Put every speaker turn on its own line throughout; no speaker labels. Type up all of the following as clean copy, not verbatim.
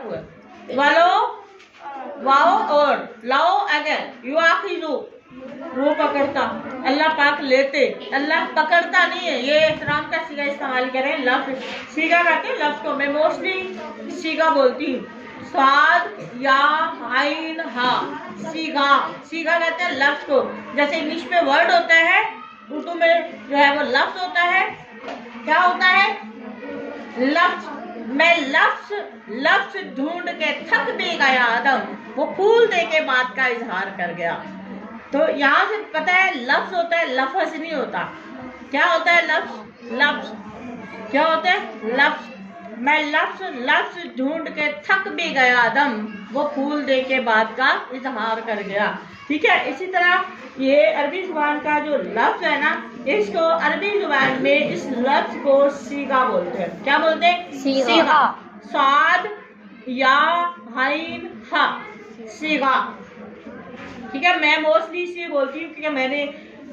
हुआ वालो वाओ और लाओ अगर यू आखिजू वो पकड़ता, अल्लाह पाक लेते, अल्लाह पकड़ता नहीं है। ये एहतराम का सीगा इस्तेमाल करें, लफ्ज सीगा कहते हैं लफ्ज को। मैं मोस्टली सीगा बोलती हूँ, स्वाद या आइन हा, सीगा सीगा कहते हैं लफ्ज को। जैसे इंग्लिश में वर्ड होता है, उर्दू में जो है वो लफ्ज होता है। क्या होता है? लफ्ज। मैं लफ्ज ढूंढ के थक भी गया आदम, वो फूल दे के बात का इजहार कर गया। तो यहाँ से पता है लफ्ज होता है, लफ्ज नहीं होता। क्या होता है? लफ्ज। क्या होता है? लफ्ज। मैं लफ्ज ढूंढ के थक भी गया आदम, वो फूल दे के बात का इजहार कर गया। ठीक है। इसी तरह ये अरबी जुबान का जो लफ्ज है ना, इसको अरबी जुबान में इस लफ्ज को सीगा बोलते हैं। क्या बोलते हैं? सीगा। स्वाद या हाइन हा, सीगा। ठीक है। मैं मोस्टली इसे बोलती हूँ क्योंकि मैंने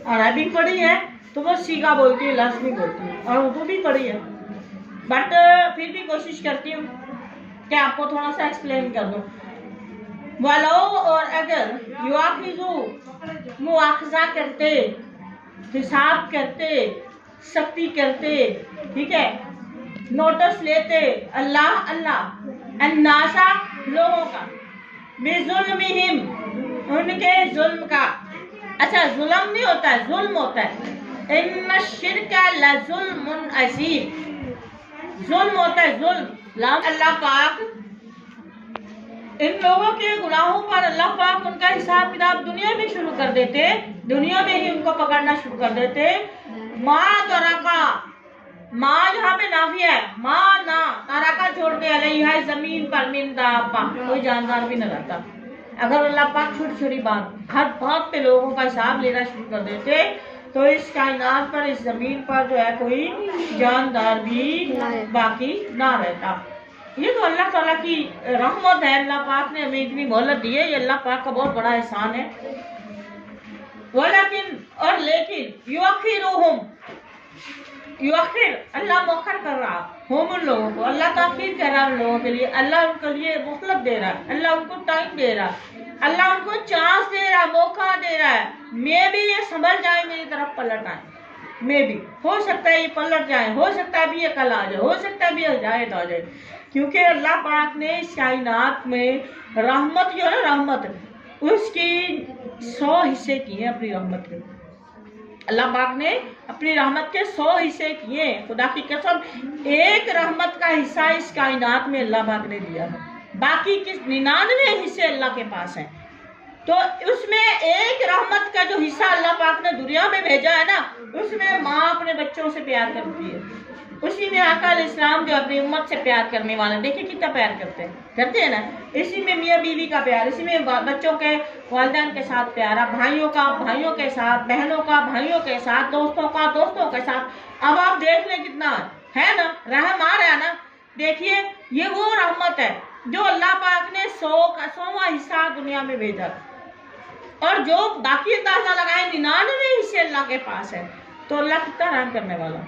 अरबी पढ़ी है, तो वो सीगा बोलती है, लफ्ज नहीं बोलती हूँ, और उर्दू भी पढ़ी है। बट फिर भी कोशिश करती हूँ कि आपको थोड़ा सा एक्सप्लेन कर दूँ। वालो और अगर युआखिजू मुआखजा करते, हिसाब करते, सख्ती करते, ठीक है, नोटिस लेते, अल्लाह अन्नासा लोगों का, बिजुल्मिहिम उनके जुल्म का। अच्छा, जुल्म नहीं होता है, जुल्म होता है। इन्ना शिरका लजुल्मुन अजीम, जुल्म होता है, जुल्म। अल्लाह पाक इन लोगों के गुनाहों पर अल्लाह पाक उनका हिसाब किताब दुनिया में शुरू कर देते, दुनिया में ही उनको पकड़ना शुरू कर देते। माँ तरका, माँ यहाँ पे नाफिया है, माँ ना तरका छोड़ दे अलैहा जमीन पर मिन दाब्बा, कोई जानदार भी न रहता। अगर अल्लाह पाक छोटी छोटी बात, हर बात पे लोगों का हिसाब लेना शुरू कर देते, तो इस कायनात पर, इस जमीन पर जो है कोई जानदार भी बाकी ना रहता। ये तो अल्लाह ताला की रहमत है। अल्लाह पाक ने हमें इतनी मोहलत दी है, ये अल्लाह पाक का बहुत बड़ा एहसान है। वलाकिन और लेकिन युअखिरुहुम, युअखिर अल्लाह मुअख्खर कर रहा हम उन लोगों को, अल्लाह ताखीर कर रहा है उन लोगों के लिए, अल्लाह उनके लिए मोहलत दे रहा है, अल्लाह उनको टाइम दे रहा है, अल्लाह उनको चांस दे रहा है, मौका दे रहा है। मैं भी ये समझ जाए, मेरी तरफ पलट आए, मैं भी हो सकता है ये पलट जाए, हो सकता है भी ये कल आ जाए, हो सकता है भी हिदायत आ जाए। क्योंकि अल्लाह पाक ने इस कायनात में रहमत जो है, रहमत उसकी 100 हिस्से किए हैं अपनी रहमत के। अल्लाह पाक ने अपनी रहमत के 100 हिस्से किए। खुदा की कसम, एक रहमत का हिस्सा इस कायनात में अल्लाह पाक ने दिया है, बाकी के 99 हिस्से अल्लाह के पास हैं। तो उसमें एक रहमत का जो हिस्सा अल्लाह पाक ने दुनिया में भेजा है ना, उसमें माँ अपने बच्चों से प्यार करती है, उसी में आका अलैहिस्सलाम जो अपनी उम्मत से प्यार करने वाले, देखिए कितना प्यार करते हैं ना। इसी में मियाँ बीवी का प्यार, इसी में बच्चों के वालिदैन के साथ प्यार, भाइयों का भाइयों के साथ, बहनों का भाइयों के साथ, दोस्तों का दोस्तों के साथ। अब आप देख लें कितना है ना, रहम आ रहा है ना। देखिए ये वो रहमत है जो अल्लाह पाक ने 100वां हिस्सा दुनिया में भेजा, और जो बाकी अंदाजा लगाए 99 हिस्से अल्लाह के पास है। तो अल्लाह कितना रहम करने वाला।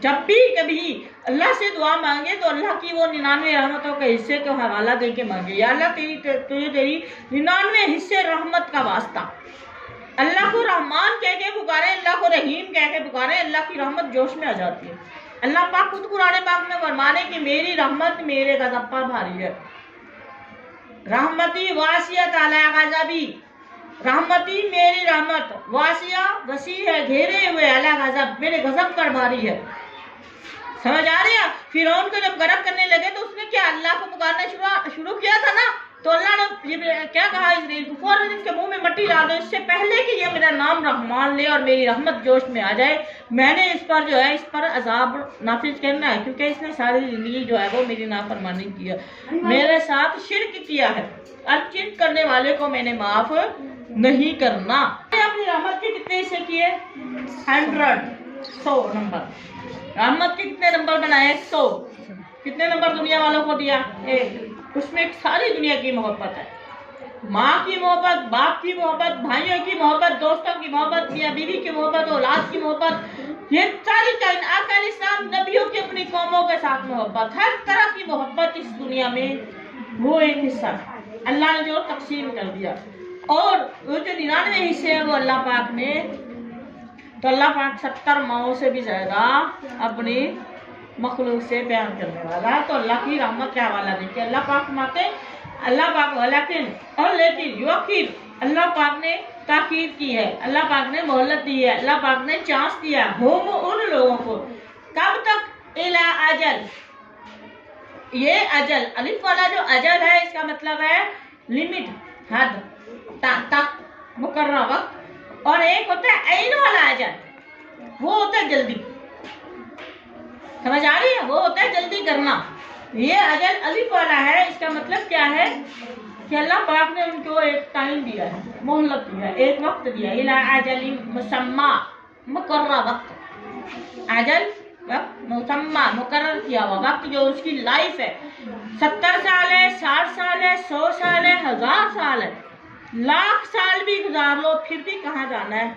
जब भी कभी अल्लाह से दुआ मांगे तो अल्लाह की वो 99 रहमतों के हिस्से को हवाला दे के मांगे, या अल्लाह तेरी 99 हिस्से रहमत का वास्ता। अल्लाह को रहमान कह के पुकारे, अल्लाह को रहीम कह के पुकारे, अल्लाह की रहमत जोश में आ जाती है। अल्लाह पाक खुद कुरान पाक में फरमाने कि मेरी रहमत मेरे गज़ब पर भारी है। रहमती वासियत अला गज़बी, रहमती मेरी रहमत वासिया वसी है, घेरे हुए, अला गज़ब मेरे गज़ब पर भारी है। समझ आ रही है? फिरौन को जब गर्क करने लगे तो उसने क्या अल्लाह को पुकारना शुरू किया था ना, तो अल्लाह ने क्या कहा इज़राइल को, फौरन इसके मुंह में मट्टी डाल दो, इससे पहले कि ये मेरा नाम रहमान ले और मेरी रहमत जोश में आ जाए, मैंने इस पर जो है इस पर अजाब नाफिज करना है, क्योंकि इसने सारी जिंदगी जो है वो मेरी नाफरमानी किया, मेरे साथ शिर्क किया है, और शिर्क करने वाले को मैंने माफ नहीं करना। अपनी रहमत के कितने हिस्से किए? 100 नंबर। रहमत के कितने नंबर बनाए? 100। कितने नंबर दुनिया वालों को दिया? 1। उसमें सारी दुनिया की मोहब्बत है, माँ की मोहब्बत, बाप की मोहब्बत, भाइयों की मोहब्बत, दोस्तों की मोहब्बत, मियाँ बीवी की मोहब्बत, औलाद की मोहब्बत, ये सारी आका अलैहिस्सलाम नबियों की अपनी कौमों के साथ मोहब्बत, हर तरह की मोहब्बत इस दुनिया में وہ ایک حصہ اللہ نے جو تقسیم کر دیا، اور وہ جو 99 حصے ہیں وہ اللہ پاک نے، تو اللہ پاک 70 ماؤں سے بھی زیادہ اپنی مخلوق سے پیار کرنے والا ہے۔ تو اللہ کی رحمت کا حوالہ دیکھیے، اللہ پاک فرماتے اللہ پاک ولیکن اور لیکن یوکیر، اللہ پاک نے تاکید کی ہے، اللہ پاک نے مہلت دی ہے، اللہ پاک نے چانس دیا ہم ان لوگوں کو، کب تک؟ الی اجل، یہ اجل الف والا جو اجل ہے اس کا مطلب ہے لمٹ، حد تک، مقررہ وقت، اور ایک ہوتا ہے عین والا اجل، وہ ہوتا ہے جلدی، سمجھ آ رہی ہے؟ وہ ہوتا ہے جلدی کرنا۔ یہ اجل الف والا ہے، اس کا مطلب کیا ہے کہ اللہ پاک نے ان کو ایک ٹائم دیا ہے، مہلت دیا ہے، ایک وقت دیا ہے، الی اجل مسمی، مقررہ وقت، اجل وقت مسمی، مقرر کیا ہوا وقت، جو اس کی لائف ہے، 70 سال ہے، 60 سال ہے، 100 سال ہے، 1000 سال ہے، لاکھ سال بھی گزار لو پھر بھی کہاں جانا ہے؟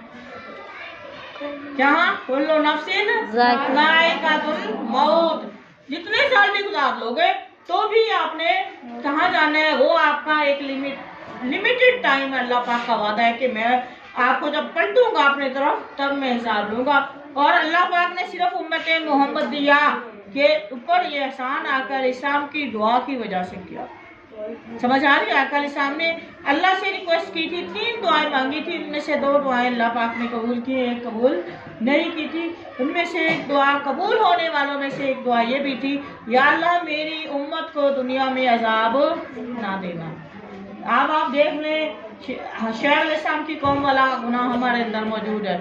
جہاں کل نفس ذائقۃ الموت، جتنے سال بھی گزار لو گے تو بھی آپ نے کہاں جانا ہے؟ وہ آپ کا ایک لمیٹڈ ٹائم ہے۔ اللہ پاک کا وعدہ ہے کہ میں آپ کو جب پلٹوں گا اپنے طرف تب میں حساب لوں گا۔ اور اللہ پاک نے صرف امت محمد دیا کہ اوپر یہ احسان آقا علیہ السلام کی دعا کی وجہ سے کیا۔ سمجھ آ رہی ہے؟ آقا علیہ السلام نے اللہ سے ریکویسٹ کی تھی، 3 دعائیں مانگی تھی، ان میں سے 2 دعائیں اللہ پاک نے قبول کی، ایک قبول نہیں کی تھی۔ ان میں سے ایک دعا، قبول ہونے والوں میں سے ایک دعا یہ بھی تھی، یا اللہ میری امت کو دنیا میں عذاب نہ دینا۔ اب آپ دیکھ لیں، شعیب علیہ السلام کی قوم والا گناہ ہمارے اندر موجود ہے،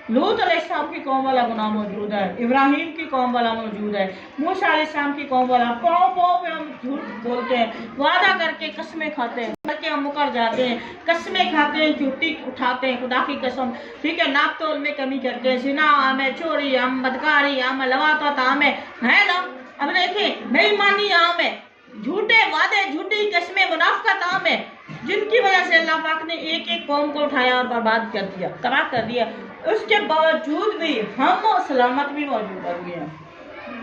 لوط علیہ السلام کی قوم والا گناہ موجود ہے، ابراہیم کی قوم والا موجود ہے، موسیٰ علیہ السلام کی قوم والا، پاؤں پہ ہم جھوٹ بولتے ہیں، وعدہ کر کے قسمیں کھاتے ہیں، کر کے ہم مکر جاتے ہیں، قسمیں کھاتے ہیں، جھوٹی اٹھاتے ہیں خدا کی قسم، ٹھیک ہے، ناپ تول میں کمی کرتے ہیں، زنا عام ہے، چوری عام، بدکاری عام، لواطت عام ہے نا؟ اب دیکھیں بے ایمانی عام ہے، جھوٹے وعدے، جھوٹی قسمیں، منافقت عام ہے، جن کی وجہ سے اللہ پاک نے ایک ایک قوم کو اٹھایا اور برباد کر دیا، تباہ کر دیا۔ اس کے باوجود بھی ہم سلامت بھی موجود ہوئے ہیں،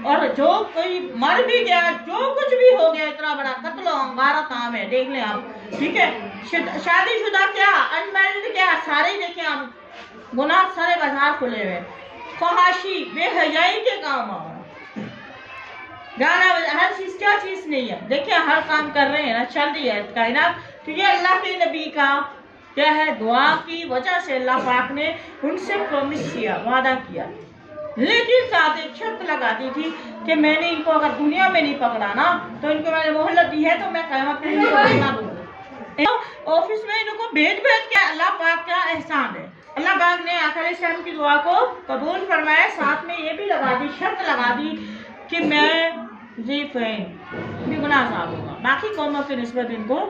اور جو کوئی مر بھی گیا، جو کچھ بھی ہو گیا، اتنا بڑا قتل و غارت عام ہے، دیکھ لیں آپ، ٹھیک ہے، شادی شدہ کیا، انمیرڈ کیا، سارے دیکھیں آپ، گناہ سارے بازار کھلے ہوئے، فحاشی، بے حیائی کے کام آ رہا ہے، گانا ہر چیز، کیا چیز نہیں ہے، دیکھیں ہر کام کر رہے ہیں نا، چل رہی ہے کائنات۔ تو یہ اللہ کے نبی کا کیا ہے، دعا کی وجہ سے اللہ پاک نے ان سے پرومس کیا، وعدہ کیا، لیکن ساتھ ایک شرط لگا دی تھی کہ میں نے ان کو اگر دنیا میں نہیں پکڑا نا تو ان کو میں نے مہلت دی ہے تو میں قیامت میں ان کو بھیجنا دوں گا۔ آفس میں ان کو بھیج کے اللہ پاک کا احسان ہے، اللہ پاک نے آقا علیہ السلام کی دعا کو قبول فرمایا، ساتھ میں یہ بھی لگا دی، شرط لگا دی کہ میں گناہ صاحب ہوگا، باقی قوموں کی نسبت ان کو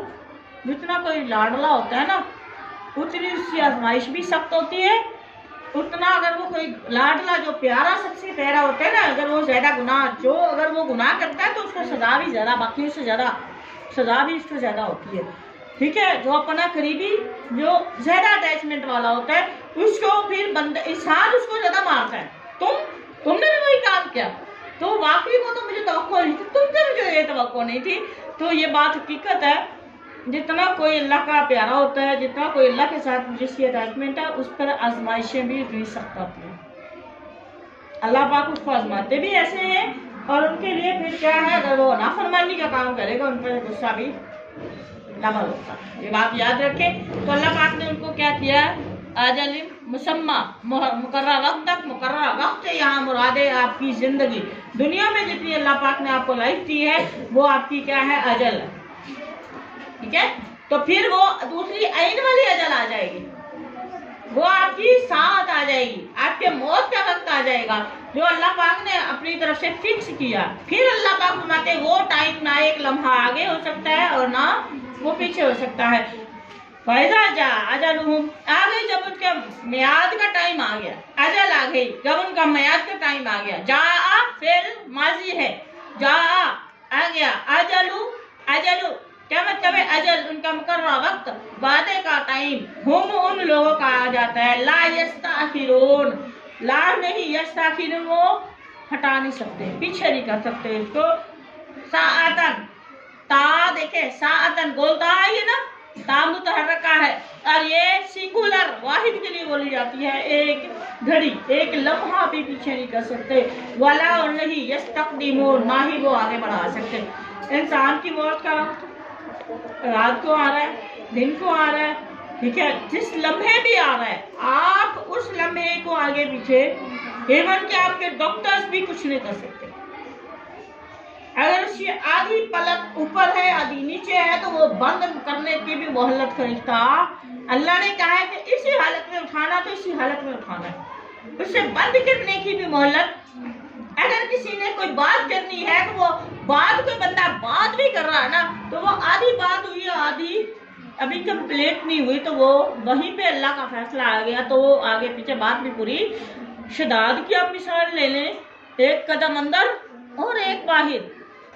جتنا کوئی لاڈلا ہوتا ہے نا اتنی اس کی آزمائش بھی سخت ہوتی ہے، اتنا اگر وہ کوئی لاڈلا جو پیارا سب سے پیارا ہوتا ہے نا، اگر وہ زیادہ اگر وہ گناہ کرتا ہے تو اس کو سزا بھی زیادہ، باقیوں سے زیادہ سزا بھی اس کو زیادہ ہوتی ہے، ٹھیک ہے۔ جو اپنا قریبی جو زیادہ اٹیچمنٹ والا ہوتا ہے اس کو پھر انسان اس کو زیادہ مارتا ہے، تم نے بھی وہی کام کیا، تو واقعی کو تو مجھے توقع نہیں تھی، تم سے مجھے یہ توقع نہیں تھی۔ تو یہ بات حقیقت ہے، جتنا کوئی اللہ کا پیارا ہوتا ہے، جتنا کوئی اللہ کے ساتھ جس کی اٹیچمنٹ ہے، اس پر آزمائشیں بھی سخت ہوتی ہیں، اللہ پاک اس کو آزماتے بھی ایسے ہیں، اور ان کے لیے پھر کیا ہے، اگر وہ نافرمانی کا کام کرے گا ان پر غصہ بھی ڈبل ہوتا ہے، یہ بات یاد رکھیں۔ تو اللہ پاک نے ان کو کیا کیا، اجل مسمی، مقررہ وقت تک، مقررہ وقت سے یہاں مراد ہے آپ کی زندگی، دنیا میں جتنی اللہ پاک نے آپ کو لائف دی ہے وہ آپ کی کیا ہے، اجل ہے، ٹھیک ہے۔ تو پھر وہ دوسری عین والی اجل آ جائے گی، وہ آپ کی ساتھ آ جائے گی، آپ کے موت کا وقت آ جائے گا جو اللہ پاک نے اپنی طرف سے فکس کیا۔ پھر اللہ پاک فرماتے ہیں وہ ٹائم نہ ایک لمحہ آگے ہو سکتا ہے اور نہ وہ پیچھے ہو سکتا ہے۔ فَإِذَا جَاءَ أَجَلُهُمْ، آ گئی جب ان کے میعاد کا ٹائم آ گیا، اجل آ گئی جب ان کا میعاد کا ٹائم آ گیا، جاء فعل ماضی ہے، جاء آ گیا، اجل کیا مطلب ہے، اجل ان کا مقررہ وقت، وعدے کا ٹائم، ہم ان لوگوں کا آ جاتا ہے، لا یستاخرون، لا نہیں، یستاخرون وہ ہٹا نہیں سکتے، پیچھے نہیں کر سکتے اس کو، ساعتن ता देखे साअतन गोलता है ये ना, ता मुतहर्रका है, और ये सिंगुलर वाहिद के लिए बोली जाती है। एक घड़ी, एक लम्हा भी पीछे नहीं कर सकते। वाला और नहीं यस्तक़दिमून, ना ही वो आगे बढ़ा सकते। इंसान की मौत का वक्त रात को आ रहा है, दिन को आ रहा है, ठीक है, जिस लम्हे भी आ रहा है, आप उस लम्हे को आगे पीछे इवन कि आपके डॉक्टर्स भी कुछ नहीं कर सकते। अगर उसकी आधी पलक ऊपर है आधी नीचे है तो वो बंद करने की भी मोहलत फरिश्ता अल्लाह ने कहा है कि इसी हालत में उठाना तो इसी हालत में उठाना है, उससे बंद करने की भी मोहलत। अगर किसी ने कोई बात करनी है तो वो बात, कोई बंदा बात भी कर रहा है ना, तो वो आधी बात हुई आधी अभी कंप्लीट नहीं हुई, तो वो वहीं पे अल्लाह का फैसला आ गया, तो वो आगे पीछे बात भी पूरी। शदाद की आप मिसाल ले लें, एक कदम अंदर और एक बाहर,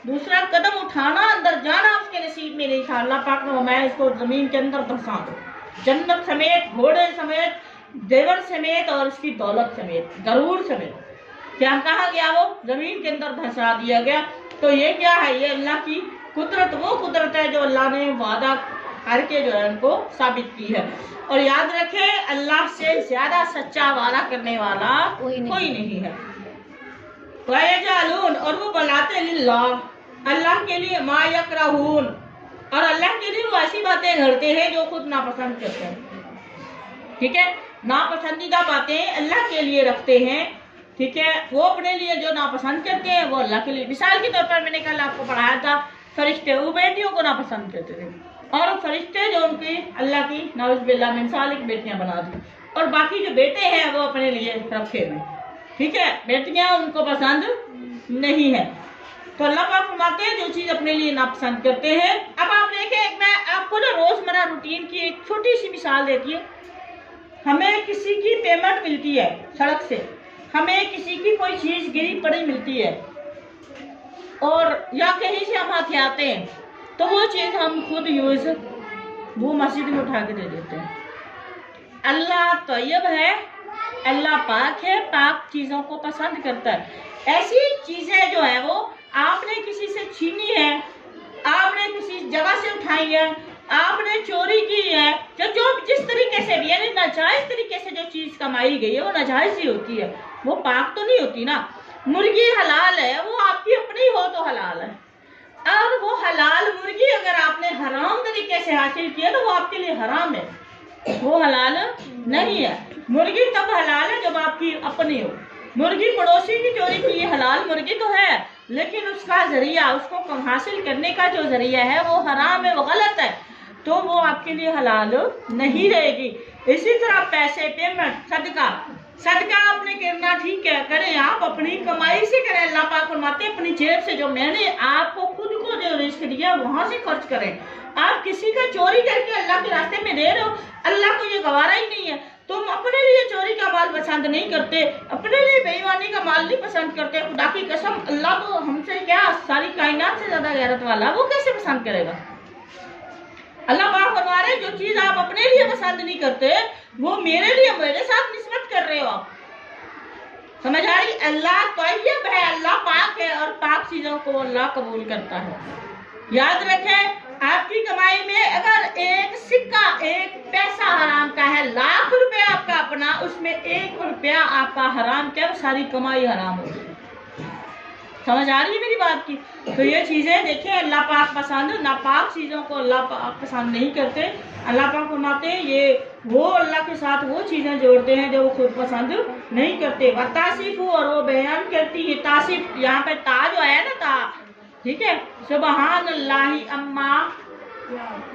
दूसरा कदम उठाना अंदर जाना उसके नसीब में नहीं था। अल्लाह पाक ने मैं इसको जमीन के अंदर धंसा दूं, जन्नत समेत, घोड़े समेत, देवर समेत और उसकी दौलत समेत, गरूर समेत। क्या कहा गया? वो जमीन के अंदर धंसा दिया गया। तो ये क्या है? ये अल्लाह की कुदरत, वो कुदरत है जो अल्लाह ने वादा करके जो है उनको साबित की है। और याद रखे अल्लाह से ज्यादा सच्चा वादा करने वाला कोई नहीं है। वयजअलून, और वो बनाते लिल्लाह, अल्लाह के लिए, मा यकरहून, और अल्लाह के लिए वो ऐसी बातें करते हैं जो खुद नापसंद करते हैं। ठीक है, नापसंदीदा बातें अल्लाह के लिए रखते हैं। ठीक है, वो अपने लिए जो नापसंद करते हैं वो अल्लाह के लिए। मिसाल के तौर पर मैंने कल आपको पढ़ाया था, फरिश्ते वो बेटियों को नापसंद करते थे, और फरिश्ते जो उनकी अल्लाह की नाउज़ुबिल्लाह मिन ज़ालिक बेटियां बना दी, और बाकी जो बेटे हैं वो अपने लिए रखे हुए। ठीक है, बेटियां उनको पसंद नहीं है। तो अल्लाह पाक फरमाते हैं जो चीज अपने लिए नापसंद करते हैं। अब आप देखें, मैं आपको ना रोजमर्रा रूटीन की एक छोटी सी मिसाल देती हूँ। हमें किसी की पेमेंट मिलती है सड़क से, हमें किसी की कोई चीज गिरी पड़ी मिलती है, और या कहीं से हम हाथ आते हैं, तो वो चीज हम खुद यूज वो मस्जिद में उठा के दे देते हैं। अल्लाह तैयब है, अल्लाह पाक है, पाक चीजों को पसंद करता है। ऐसी चीजें जो है वो आपने किसी से छीनी है, आपने किसी जगह से उठाई है, आपने चोरी की है, जो जिस तरीके से भी, यानी नाजायज तरीके से जो चीज कमाई गई है वो नाजायज ही होती है, वो पाक तो नहीं होती ना। मुर्गी हलाल है, वो आपकी अपनी हो तो हलाल है, और वो हलाल मुर्गी अगर आपने हराम तरीके से हासिल किया तो वो आपके लिए हराम है, वो हलाल नहीं है। मुर्गी तब हलाल है जब आपकी अपनी हो। मुर्गी पड़ोसी की चोरी की हलाल मुर्गी तो है, लेकिन उसका जरिया, उसको हासिल करने का जो जरिया है वो हराम है, वो गलत है, तो वो आपके लिए हलाल नहीं रहेगी। इसी तरह पैसे, पेमेंट, सदका आपने करना, ठीक है, करें, आप अपनी कमाई से करें। अल्लाह पाक फरमाते हैं अपनी जेब से, जो मैंने आपको खुद को जो रिस्क दिया वहां से खर्च करें। आप किसी का चोरी करके अल्लाह के रास्ते में दे रहे हो, अल्लाह को ये गवारा ही नहीं है। तुम अपने लिए चोरी का माल पसंद नहीं करते, अपने लिए बेईमानी का माल नहीं पसंद करते। खुदा की कसम, अल्लाह तो हमसे क्या, सारी कायनात से ज्यादा गैरत वाला, वो कैसे पसंद करेगा? अल्लाह पाक फरमा रहे जो चीज आप अपने लिए पसंद नहीं करते वो मेरे लिए, मेरे साथ निस्बत कर रहे हो आप। समझ आ रही? अल्लाह तैयब है, अल्लाह पाक है, और पाक चीजों को अल्लाह कबूल करता है। याद रखें, आपकी कमाई में अगर एक सिक्का, एक पैसा हराम का है, लाख रुपया आपका अपना, उसमें 1 रुपया आपका हराम क्या, वो सारी कमाई हराम हो गई। समझ आ रही है मेरी बात की? तो ये चीजें देखिए अल्लाह पाक पसंद, नापाक चीजों को अल्लाह पाक पसंद नहीं करते। अल्लाह पाक फरमाते हैं ये वो अल्लाह के साथ वो चीजें जोड़ते हैं जो वो खुद पसंद नहीं करते। व तासीफु, और वो बयान करती है तासीफ, यहाँ पे ता जो है ना, ता, ठीक है, सुबहान अल्लाह अम्मा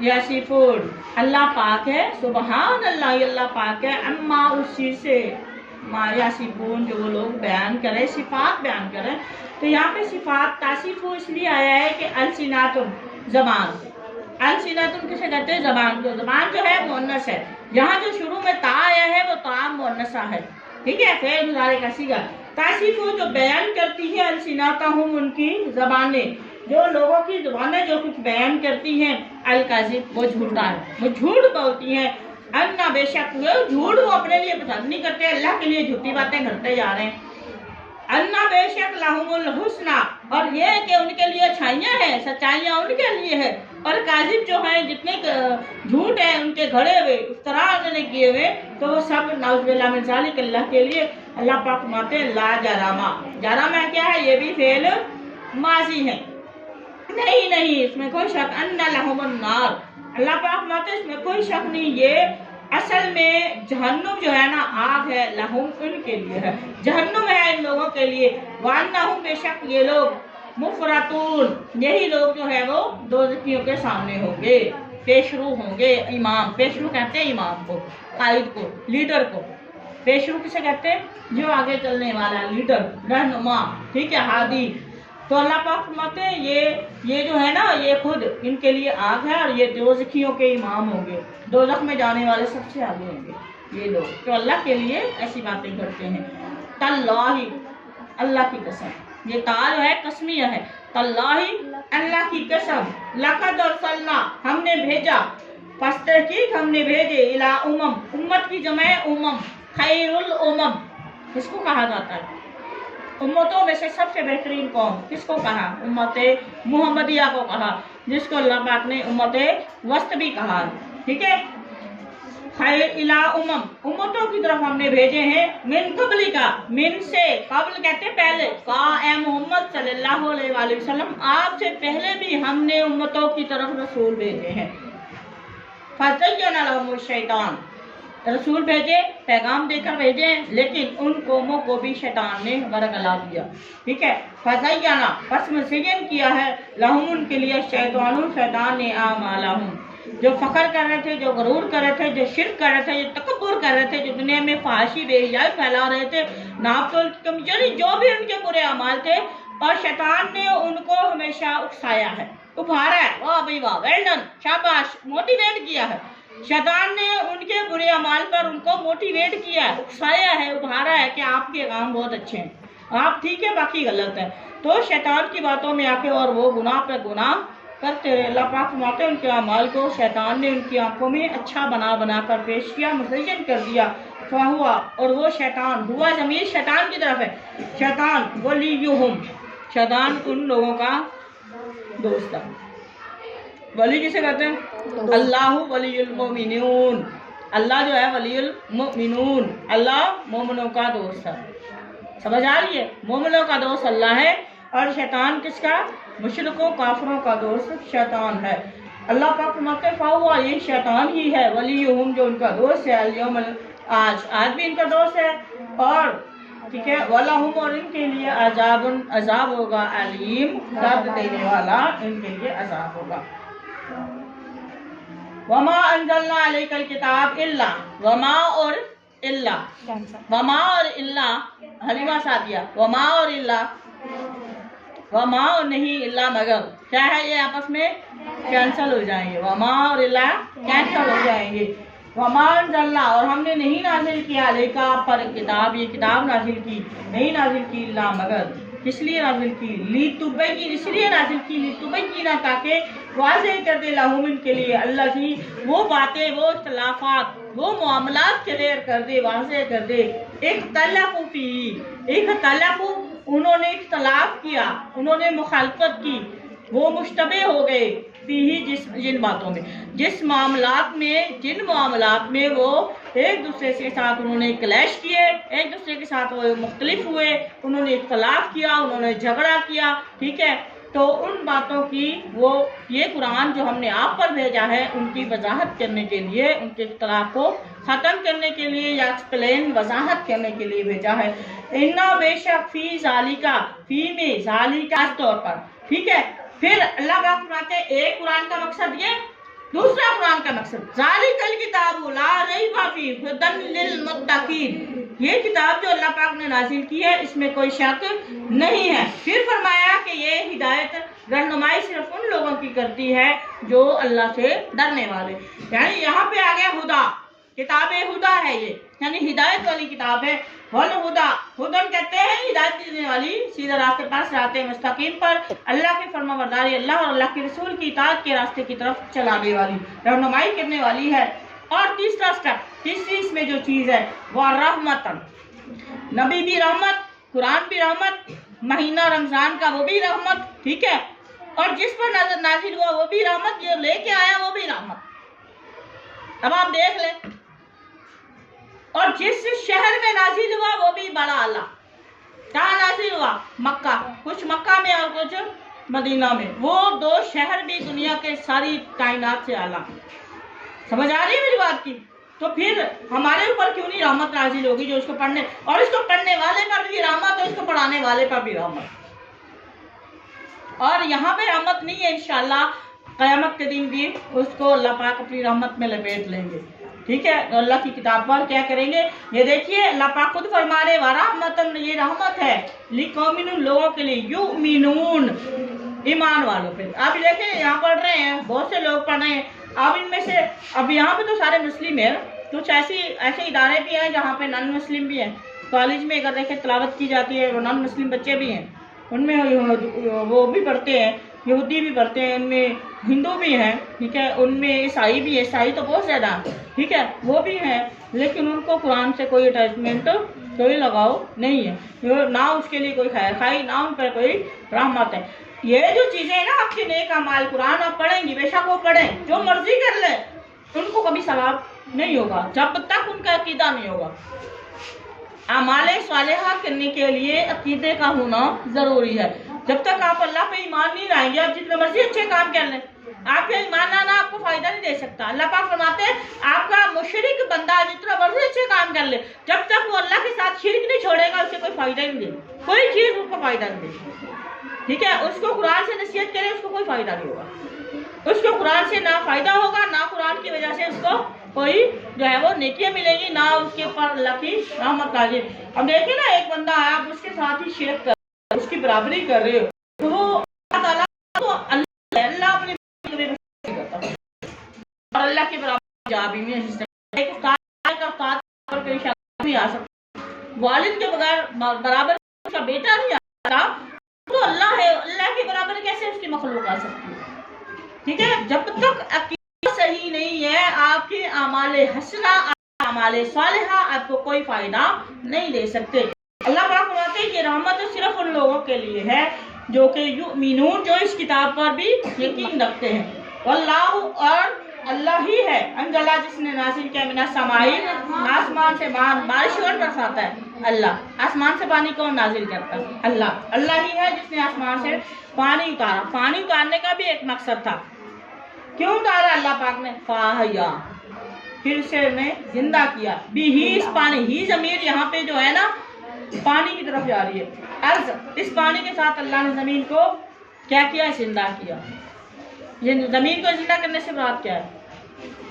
यासिफून, अल्लाह पाक है, सुबहान अल्लाह, अल्लाह पाक है, अम्मा उस चीज से, यासिफून जो वो लोग बयान करें, सिफात बयान करें। तो यहाँ पे सिफात तासीफू इसलिए आया है कि अलसिनातुन, जबान, अलसिनातुन किसे कहते हैं? जबान को। जबान जो है मुअन्नस है, यहाँ जो शुरू में ता आया है वो ता मुअन्नसा है, ठीक है, फेल मुजारे का सीगा। तासीफू जो बयान करती है, अलसिनातहुम उनकी जबानें, जो लोगों की जुबानें जो कुछ बयान करती हैं, अल-काज़िब वो झूठा है, वो झूठ बोलती हैं। अन्ना बेशक वो झूठ वो अपने लिए पसंद नहीं करते, अल्लाह के लिए झूठी बातें करते जा रहे हैं। अन्ना बेशक लहुमुल हुस्ना, اور یہ ہے کہ ان کے لیے اچھائیاں ہیں، سچائیاں ان کے لیے ہے، اور کاذب جو ہیں جتنے جھوٹ ہیں ان کے گھڑے ہوئے افتراء انہوں نے کیے ہوئے تو وہ سب نعوذ باللہ من ذالک اللہ کے لیے اللہ پاک فرماتے ہیں لا جرامہ۔ جرامہ کیا ہے؟ یہ بھی فعل ماضی ہے، نہیں اس میں کوئی شک، ان لہم النار، اللہ پاک فرماتے ہیں اس میں کوئی شک نہیں، یہ اصل میں جہنم جو ہے نا آگ ہے، لہم ان کے لیے ہے، جہنم ہے ان لوگوں کے لیے، وانہم بے شک یہ لوگ مفرطون، یہی لوگ جو ہے وہ دوزخیوں کے سامنے ہوں گے، پیشرو ہوں گے، امام، پیشرو کہتے ہیں امام کو، قائد کو، لیڈر کو، پیشرو کسے کہتے ہیں؟ جو آگے چلنے والا لیڈر، رہنما، ٹھیک ہے، ہادی۔ تو اللہ پاک فرماتے ہیں یہ جو ہے نا یہ خود ان کے لیے آگ ہے، اور یہ دوزخیوں کے امام ہوں گے، دوزخ میں جانے والے سب سے آگے ہوں گے یہ لوگ، تو اللہ کے لیے ایسی باتیں کرتے ہیں۔ تاللہ، اللہ کی قسم، یہ تا جو ہے قسمیہ ہے، تاللہ اللہ کی قسم، لقد ارسلنا ہم نے بھیجا، پس تحقیق ہم نے بھیجے، الی امت کی جمع امم، خیر الامم، کس کو کہا جاتا ہے؟ امتوں میں سے سب سے بہترین قوم کس کو کہا؟ امت محمدیہ کو کہا، جس کو اللہ پاک نے امت وسط بھی کہا، ٹھیک ہے۔ خیر الی امتوں کی طرف ہم نے بھیجے ہیں، من قبل کا، من سے، قبل کہتے ہیں پہلے، کا اے محمد صلی اللہ علیہ وآلہ وسلم آپ سے پہلے بھی ہم نے امتوں کی طرف رسول بھیجے ہیں۔ فَزَيَّنَ لَهُمُ الشَّيْطَانُ، رسول بھیجے، پیغام دے کر بھیجے، لیکن ان قوموں کو بھی شیطان نے ورگلا دیا، ٹھیک ہے۔ فَزَيَّنَ، پس مزین کیا ہے، لَهُمُ ان کے لیے، شیطان نے اعمالہم، جو فخر کر رہے تھے، جو غرور کر رہے تھے، جو شرک کر رہے تھے، جو تکبر کر رہے تھے، جو دنیا میں فحاشی بے حیائی پھیلا رہے تھے، ناپ تول کی کمزوری، جو بھی ان کے برے اعمال تھے، اور شیطان نے ان کو ہمیشہ اکسایا ہے، ابھارا ہے، واہ بھائی واہ، ویل ڈن، شاباش، موٹیویٹ کیا ہے، شیطان نے ان کے برے اعمال پر ان کو موٹیویٹ کیا ہے، اکسایا ہے، ابھارا ہے کہ آپ کے کام بہت اچھے ہیں، آپ ٹھیک ہے، باقی غلط ہے، تو شیطان کی باتوں میں آ کے اور وہ گناہ پہ گناہ کرتے رہے۔ اللہ پاک فرماتے ہیں ان کے اعمال کو شیطان نے ان کی آنکھوں میں اچھا بنا کر پیش کیا، مزین کر دیا، فہوا، اور وہ شیطان، ہوا ضمیر شیطان کی طرف ہے، شیطان ولیہم، شیطان ان لوگوں کا دوست ہے۔ ولی کسے کہتے ہیں؟ اللہ ولی المؤمنون، اللہ جو ہے ولی المؤمنون، اللہ مومنوں کا دوست ہے، سمجھ آ رہی ہے؟ مومنوں کا دوست اللہ ہے، اور شیطان کس کا؟ مشرکوں کافروں کا دوست شیطان ہے۔ اللہ پاک فرماتے ہیں فہوا، یہ شیطان ہی ہے، ولیہم جو ان کا دوست ہے، الیوم، آج بھی ان کا دوست ہے، اور ٹھیک ہے، وَلَهُمْ، اور ان کے لیے عذاب ہوگا، علیم، درد دینے والا، ان کے لیے عذاب ہوگا۔ وما انزلنا علیک الکتاب الا، وما اور الا، وما اور الا، حلیمہ سعدیہ، وما اور الا، وما اور نہیں، الا مگر، کیا ہے یہ آپس میں کینسل ہو جائیں گے، وما اور الا کینسل ہو جائیں گے۔ وما انزلنا، اور ہم نے نہیں نازل کیا، علیکا پر کتاب، یہ کتاب نازل کی، نہیں نازل کی، الا مگر، کس لیے نازل کی؟ لیتبین، اس لیے نازل کی، لیتبین، تاکہ واضح کر دے، لہم، ان کے لیے، اللہ کی وہ باتیں، وہ اختلافات، وہ معاملات کلیئر کر دے، واضح کر دے، اختلافو فی، اختلافو، انہوں نے اختلاف کیا، انہوں نے مخالفت کی، وہ مشتبہ ہو گئے، فی، جن باتوں میں، جس معاملات میں، جن معاملات میں وہ ایک دوسرے کے ساتھ انہوں نے کلیش کیے، ایک دوسرے کے ساتھ وہ مختلف ہوئے، انہوں نے اختلاف کیا، انہوں نے جھگڑا کیا، ٹھیک ہے، تو ان باتوں کی وہ یہ قرآن جو ہم نے آپ پر بھیجا ہے ان کی وضاحت کرنے کے لیے، ان کے اختلاف کو ختم کرنے کے لیے، یا ایکسپلین، وضاحت کرنے کے لیے بھیجا ہے۔ انا، بے شک، فی ذالکا، فی میں، ذالکا طور پر، ٹھیک ہے۔ پھر اللہ پاک فرماتے ہیں ایک قرآن کا مقصد یہ، دوسرا قرآن کا مقصد ذالک الکتاب لا ریب فیہ ھدی للمتقین، یہ کتاب جو اللہ پاک نے نازل کی ہے اس میں کوئی شک نہیں ہے۔ پھر فرمایا کہ یہ ہدایت، رہنمائی صرف ان لوگوں کی کرتی ہے جو اللہ سے ڈرنے والے، یعنی یہاں پہ آ گیا ہدا، کتاب ہدا ہے یہ، یعنی ہدایت والی کتاب ہے۔ والہدا، ہدن کہتے ہیں ہدایت دینے والی، سیدھا راستے پر، صراط مستقیم پر، اللہ کی فرما برداری، اللہ اور اللہ کے رسول کی اطاعت کے راستے کی طرف چلانے والی، رہنمائی کرنے والی ہے۔ اور تیسرا سٹیپ، تیسری اس میں جو چیز ہے وہ رحمتن، نبی بھی رحمت، قرآن بھی رحمت، महीना रमजान का वो भी रहमत, ठीक है, और जिस पर नाजिल हुआ वो भी रहमत, जो लेके आया वो भी रहमत। अब आप देख लें, और जिस शहर में नाजिल हुआ वो भी बड़ा आला। कहाँ नाजिल हुआ? मक्का, कुछ मक्का में और कुछ मदीना में। वो दो शहर भी दुनिया के सारी कायनात से आला। समझ आ रही है मेरी बात की? तो फिर हमारे ऊपर क्यों नहीं रहमत नाजिल होगी, जो इसको पढ़ने, और इसको पढ़ने वाले पर भी रहमत और इसको पढ़ाने वाले पर भी रहमत। और यहाँ पे रहमत नहीं है, इंशाअल्लाह क़यामत के दिन भी उसको अल्लाह पाक अपनी रहमत में लपेट लेंगे, ठीक है। तो अल्लाह की किताब पर क्या करेंगे, ये देखिए अल्लाह पाक खुद फरमा रहे व रहमतन, ये रहमत है लिकौमिन, लोगों के लिए, युमिनून, ईमान वालों पे। आप देखें यहाँ पढ़ रहे हैं, बहुत से लोग पढ़ रहे हैं। अब इनमें से, अब यहाँ पे तो सारे मुस्लिम हैं, कुछ ऐसे इदारे भी हैं जहाँ पे नॉन मुस्लिम भी हैं। कॉलेज में अगर देखें तलावत की जाती है, वो नॉन मुस्लिम बच्चे भी हैं, उनमें वो भी पढ़ते हैं, यहूदी भी पढ़ते हैं, उनमें हिंदू भी हैं, ठीक है, उनमें ईसाई भी है, ईसाई तो बहुत ज़्यादा, ठीक है, वो भी हैं, लेकिन उनको कुरान से कोई अटैचमेंट, कोई लगाव नहीं है, ना उसके लिए कोई खैर खाई, ना उन पर कोई रहमत है। ये जो चीज़ें हैं ना, आपके नेक अमाल, कुरान आप पढ़ेंगी, बेशक वो पढ़ें, जो मर्जी कर ले, उनको कभी सवाब नहीं होगा जब तक उनका अकीदा नहीं होगा। अमाले सालेहा करने के लिए अकीदे का होना ज़रूरी है। जब तक आप अल्लाह पे ईमान नहीं लाएंगे, आप जितने मर्जी अच्छे काम कर लें, आपका ईमान आना आपको फायदा नहीं दे सकता। अल्लाह पाक फरमाते हैं, आपका मुशरिक बंदा जितना मर्जी अच्छे काम कर ले, जब तक वो अल्लाह के साथ शिर्क नहीं छोड़ेगा, उसे कोई फायदा नहीं देगा, कोई चीज़ उसको फायदा नहीं देगी, ठीक है। उसको कुरान से नसीहत करें, उसको कोई फायदा नहीं होगा, उसको कुरान से ना फायदा होगा, ना कुरान की वजह से उसको कोई जो है वो नेकियां मिलेगी, ना उसके ऊपर अल्लाह की रहमत नाज़िल। अब देखिए ना, एक बंदा है, आप उसके साथ ही शिरक कर, उसकी बराबरी कर रहे हो, तो वो अल्लाह अपने करता और अल्लाह के बराबर जा भी नहीं सकता। एक उस्ताद का उस्ताद पर कोई शक नहीं आ सकता, वालिद के बगैर बराबर उसका बेटा नहीं आता, तो अल्लाह है, अल्लाह के बराबर कैसे उसकी मखलूक आ सकती है, ठीक है। जब तक अकीदा सही नहीं है, आपके आमाले हसना, आमाले सालिहा आपको कोई फायदा नहीं दे सकते। अल्लाह पाक फरमाते हैं कि रहमत सिर्फ उन लोगों के लिए है जो कि युमिनून, जो इस किताब पर भी यकीन रखते हैं। वल्लाहु, और अल्लाह ही है, अंजला, जिसने नाज़िल किया, मिना समाइल, आसमान से बारिश और बरसाता है। अल्लाह, आसमान से पानी कौन नाज़िल करता है? अल्लाह। अल्लाह ही है जिसने आसमान से पानी उतारा। पानी उतारने का भी एक मकसद था, क्यों उतारा अल्लाह पाक ने? फाहया, फिर से उन्हें जिंदा किया। भी ही, इस पानी, ही ज़मीर यहाँ पे जो है ना, पानी की तरफ जा रही है। अर्ज, इस पानी के साथ अल्लाह ने ज़मीन को क्या किया? जिंदा किया। ये ज़मीन को जिंदा करने से बात क्या है?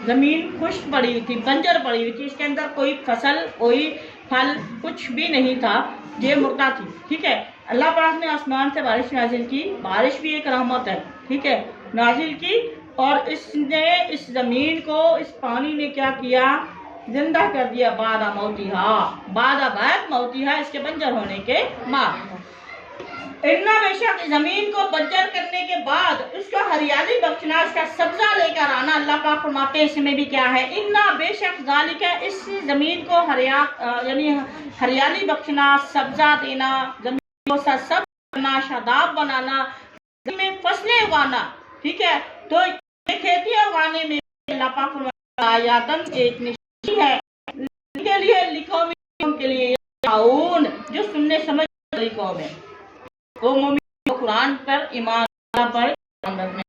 ज़मीन खुश्क पड़ी हुई थी, बंजर पड़ी हुई थी, इसके अंदर कोई फसल, कोई फल, कुछ भी नहीं था, ये मुर्दा थी, ठीक है। अल्लाह पाक ने आसमान से बारिश नाजिल की, बारिश भी एक रहमत है, ठीक है, नाजिल की, और इसने इस ज़मीन को, इस पानी ने क्या किया? जिंदा कर दिया। बादा मौतिहा, बादा बैद मौतिहा, इसके बंजर होने के बाद। इतना बेशक ज़मीन को बंजर करने के बाद उसका हरियाली बख्शना, उसका सब्जा लेकर आना, अल्लाह पाक फरमाते हैं इसमें भी क्या है? इन्ना बेशक ज़ालिका, इस ज़मीन को यानी हरियाली बख्शना, सब्जा देना, ज़मीन को सरसब्ज़ करना, शादाब बनाना, में फसलें उगाना, ठीक है। तो ये खेतियाँ उगाने में अल्लाह पाक फरमाते हैं आयातन, एक निशानी है के लिए, लिखो के लिए, जो सुनने समझ वाली कौम है, वो मोमिन कुरान पर ईमान पर रखने